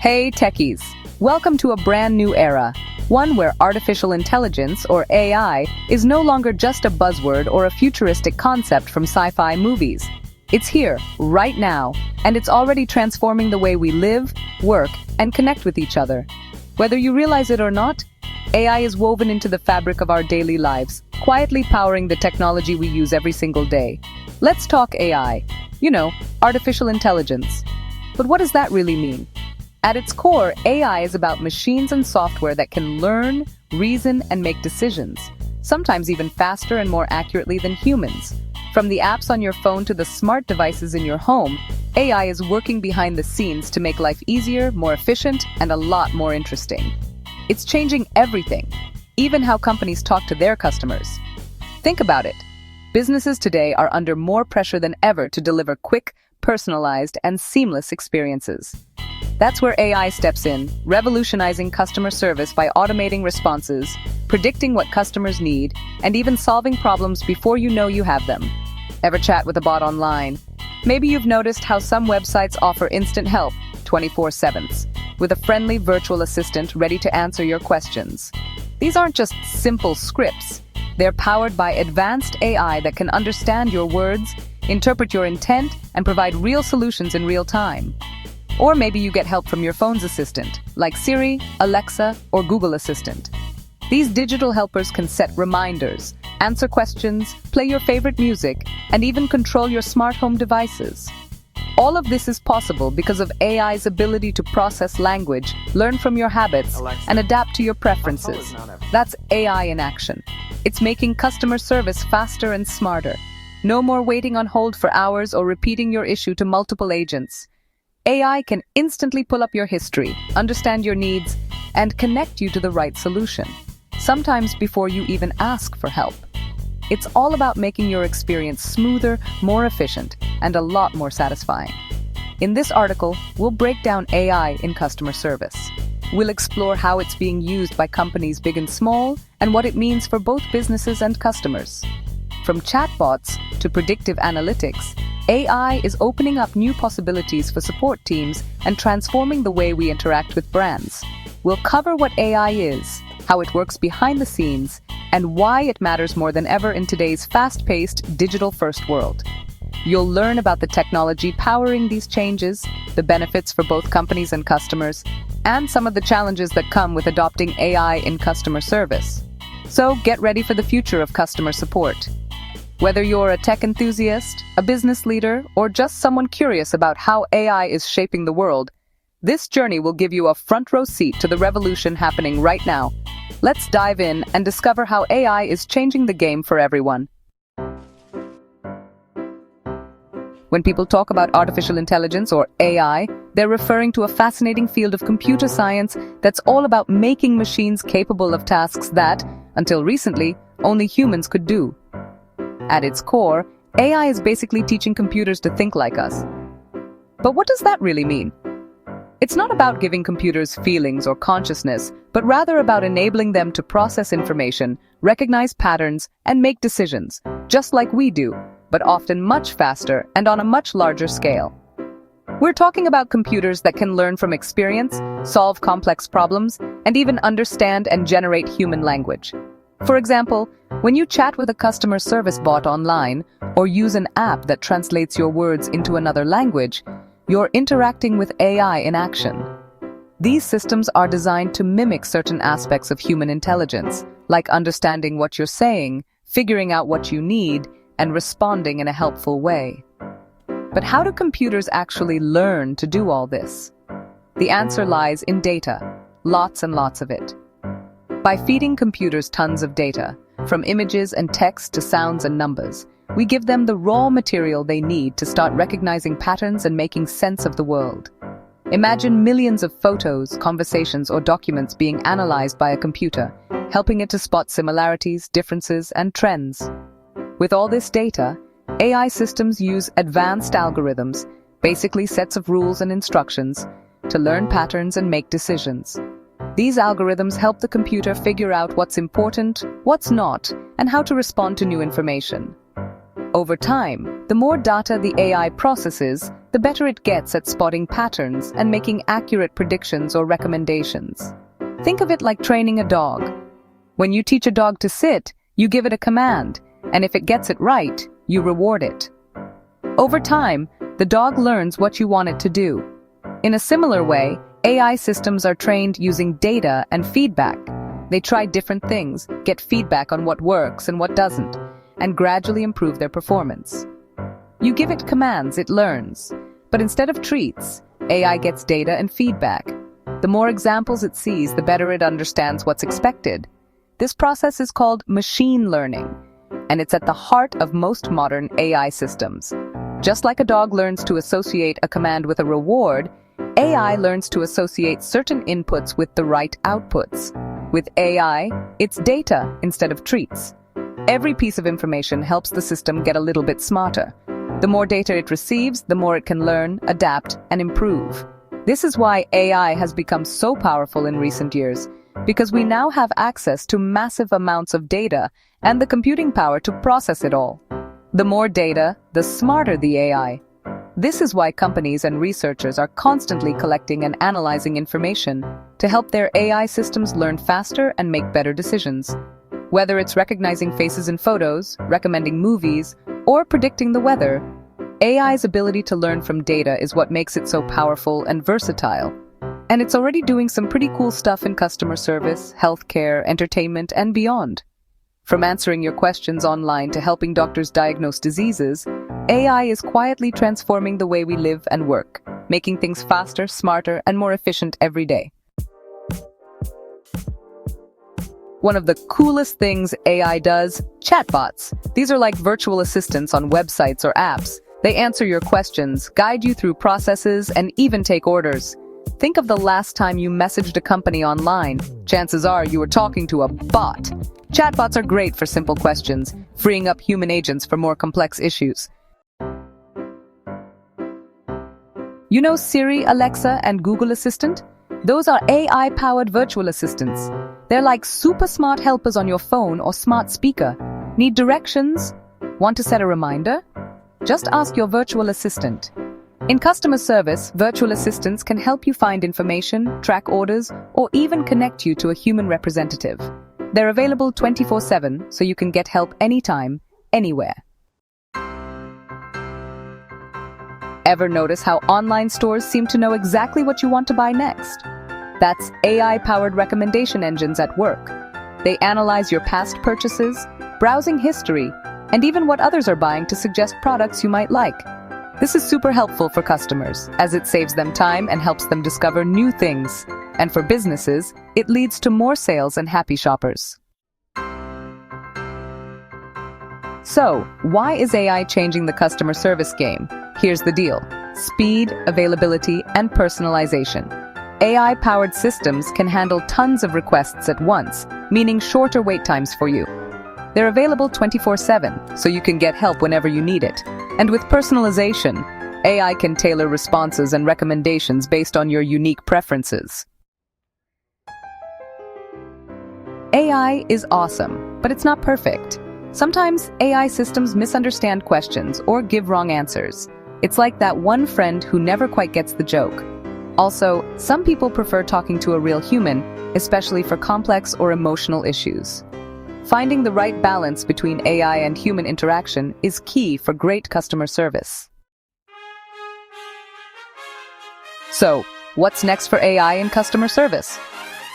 Hey techies, welcome to a brand new era, one where artificial intelligence, or AI, is no longer just a buzzword or a futuristic concept from sci-fi movies. It's here, right now, and it's already transforming the way we live, work, and connect with each other. Whether you realize it or not, AI is woven into the fabric of our daily lives, quietly powering the technology we use every single day. Let's talk AI. Artificial intelligence. But what does that really mean? At its core, AI is about machines and software that can learn, reason, and make decisions, sometimes even faster and more accurately than humans. From the apps on your phone to the smart devices in your home, AI is working behind the scenes to make life easier, more efficient, and a lot more interesting. It's changing everything, even how companies talk to their customers. Think about it. Businesses today are under more pressure than ever to deliver quick, personalized, and seamless experiences. That's where AI steps in, revolutionizing customer service by automating responses, predicting what customers need, and even solving problems before you know you have them. Ever chat with a bot online? Maybe you've noticed how some websites offer instant help, 24/7, with a friendly virtual assistant ready to answer your questions. These aren't just simple scripts. They're powered by advanced AI that can understand your words, interpret your intent, and provide real solutions in real time. Or maybe you get help from your phone's assistant, like Siri, Alexa, or Google Assistant. These digital helpers can set reminders, answer questions, play your favorite music, and even control your smart home devices. All of this is possible because of AI's ability to process language, learn from your habits, Alexa, and adapt to your preferences. That's AI in action. It's making customer service faster and smarter. No more waiting on hold for hours or repeating your issue to multiple agents. AI can instantly pull up your history, understand your needs, and connect you to the right solution, sometimes before you even ask for help. It's all about making your experience smoother, more efficient, and a lot more satisfying. In this article, we'll break down AI in customer service. We'll explore how it's being used by companies big and small, and what it means for both businesses and customers. From chatbots to predictive analytics, AI is opening up new possibilities for support teams and transforming the way we interact with brands. We'll cover what AI is, how it works behind the scenes, and why it matters more than ever in today's fast-paced, digital-first world. You'll learn about the technology powering these changes, the benefits for both companies and customers, and some of the challenges that come with adopting AI in customer service. So get ready for the future of customer support. Whether you're a tech enthusiast, a business leader, or just someone curious about how AI is shaping the world, this journey will give you a front-row seat to the revolution happening right now. Let's dive in and discover how AI is changing the game for everyone. When people talk about artificial intelligence, or AI, they're referring to a fascinating field of computer science that's all about making machines capable of tasks that, until recently, only humans could do. At its core, AI is basically teaching computers to think like us. But what does that really mean? It's not about giving computers feelings or consciousness, but rather about enabling them to process information, recognize patterns, and make decisions, just like we do, but often much faster and on a much larger scale. We're talking about computers that can learn from experience, solve complex problems, and even understand and generate human language. For example, when you chat with a customer service bot online or use an app that translates your words into another language, you're interacting with AI in action. These systems are designed to mimic certain aspects of human intelligence, like understanding what you're saying, figuring out what you need, and responding in a helpful way. But how do computers actually learn to do all this? The answer lies in data, lots and lots of it. By feeding computers tons of data, from images and text to sounds and numbers, we give them the raw material they need to start recognizing patterns and making sense of the world. Imagine millions of photos, conversations, or documents being analyzed by a computer, helping it to spot similarities, differences, and trends. With all this data, AI systems use advanced algorithms, basically sets of rules and instructions, to learn patterns and make decisions. These algorithms help the computer figure out what's important, what's not, and how to respond to new information. Over time, the more data the AI processes, the better it gets at spotting patterns and making accurate predictions or recommendations. Think of it like training a dog. When you teach a dog to sit, you give it a command, and if it gets it right, you reward it. Over time, the dog learns what you want it to do. In a similar way, AI systems are trained using data and feedback. They try different things, get feedback on what works and what doesn't, and gradually improve their performance. You give it commands, it learns. But instead of treats, AI gets data and feedback. The more examples it sees, the better it understands what's expected. This process is called machine learning, and it's at the heart of most modern AI systems. Just like a dog learns to associate a command with a reward, AI learns to associate certain inputs with the right outputs. With AI, it's data instead of treats. Every piece of information helps the system get a little bit smarter. The more data it receives, the more it can learn, adapt, and improve. This is why AI has become so powerful in recent years, because we now have access to massive amounts of data and the computing power to process it all. The more data, the smarter the AI. This is why companies and researchers are constantly collecting and analyzing information to help their AI systems learn faster and make better decisions. Whether it's recognizing faces in photos, recommending movies, or predicting the weather, AI's ability to learn from data is what makes it so powerful and versatile. And it's already doing some pretty cool stuff in customer service, healthcare, entertainment, and beyond. From answering your questions online to helping doctors diagnose diseases, AI is quietly transforming the way we live and work, making things faster, smarter, and more efficient every day. One of the coolest things AI does, chatbots. These are like virtual assistants on websites or apps. They answer your questions, guide you through processes, and even take orders. Think of the last time you messaged a company online. Chances are you were talking to a bot. Chatbots are great for simple questions, freeing up human agents for more complex issues. You know Siri, Alexa, and Google Assistant? Those are AI-powered virtual assistants. They're like super smart helpers on your phone or smart speaker. Need directions? Want to set a reminder? Just ask your virtual assistant. In customer service, virtual assistants can help you find information, track orders, or even connect you to a human representative. They're available 24/7, so you can get help anytime, anywhere. Ever notice how online stores seem to know exactly what you want to buy next? That's AI-powered recommendation engines at work. They analyze your past purchases, browsing history, and even what others are buying to suggest products you might like. This is super helpful for customers, as it saves them time and helps them discover new things. And for businesses, it leads to more sales and happy shoppers. So, why is AI changing the customer service game? Here's the deal: speed, availability, and personalization. AI-powered systems can handle tons of requests at once, meaning shorter wait times for you. They're available 24/7, so you can get help whenever you need it. And with personalization, AI can tailor responses and recommendations based on your unique preferences. AI is awesome, but it's not perfect. Sometimes AI systems misunderstand questions or give wrong answers. It's like that one friend who never quite gets the joke. Also, some people prefer talking to a real human, especially for complex or emotional issues. Finding the right balance between AI and human interaction is key for great customer service. So, what's next for AI in customer service?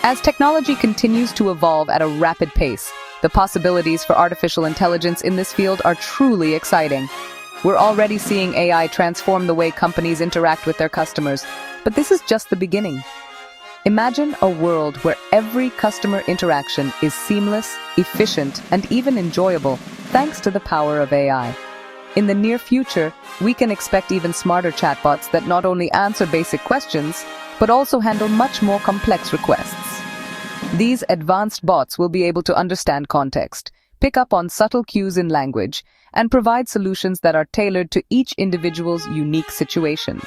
As technology continues to evolve at a rapid pace, the possibilities for artificial intelligence in this field are truly exciting. We're already seeing AI transform the way companies interact with their customers, but this is just the beginning. Imagine a world where every customer interaction is seamless, efficient, and even enjoyable, thanks to the power of AI. In the near future, we can expect even smarter chatbots that not only answer basic questions, but also handle much more complex requests. These advanced bots will be able to understand context, pick up on subtle cues in language, and provide solutions that are tailored to each individual's unique situation.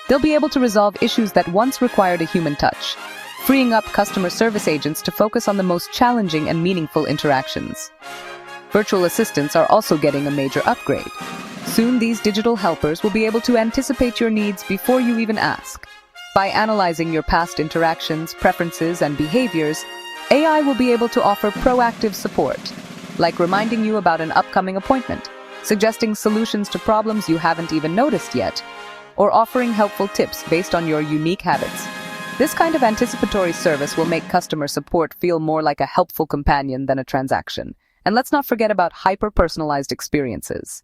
They'll be able to resolve issues that once required a human touch, freeing up customer service agents to focus on the most challenging and meaningful interactions. Virtual assistants are also getting a major upgrade. Soon, these digital helpers will be able to anticipate your needs before you even ask. By analyzing your past interactions, preferences, and behaviors, AI will be able to offer proactive support, like reminding you about an upcoming appointment, suggesting solutions to problems you haven't even noticed yet, or offering helpful tips based on your unique habits. This kind of anticipatory service will make customer support feel more like a helpful companion than a transaction. And let's not forget about hyper-personalized experiences.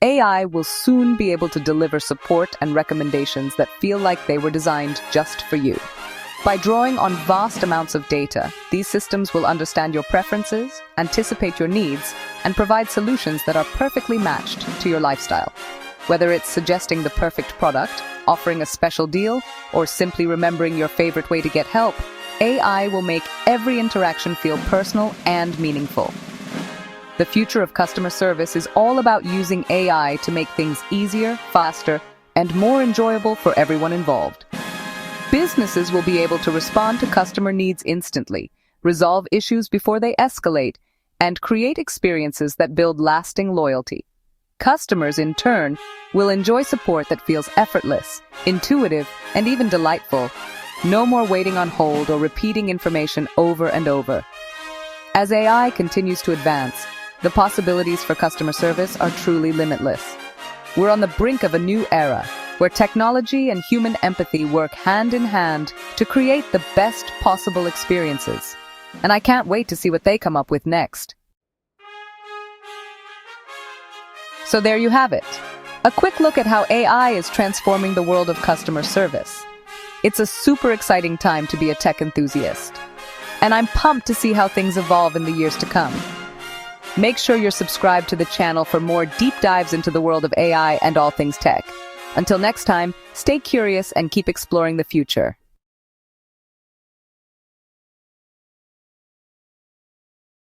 AI will soon be able to deliver support and recommendations that feel like they were designed just for you. By drawing on vast amounts of data, these systems will understand your preferences, anticipate your needs, and provide solutions that are perfectly matched to your lifestyle. Whether it's suggesting the perfect product, offering a special deal, or simply remembering your favorite way to get help, AI will make every interaction feel personal and meaningful. The future of customer service is all about using AI to make things easier, faster, and more enjoyable for everyone involved. Businesses will be able to respond to customer needs instantly, resolve issues before they escalate, and create experiences that build lasting loyalty. Customers, in turn, will enjoy support that feels effortless, intuitive, and even delightful. No more waiting on hold or repeating information over and over. As AI continues to advance, the possibilities for customer service are truly limitless. We're on the brink of a new era, where technology and human empathy work hand in hand to create the best possible experiences. And I can't wait to see what they come up with next. So there you have it. A quick look at how AI is transforming the world of customer service. It's a super exciting time to be a tech enthusiast. And I'm pumped to see how things evolve in the years to come. Make sure you're subscribed to the channel for more deep dives into the world of AI and all things tech. Until next time, stay curious and keep exploring the future.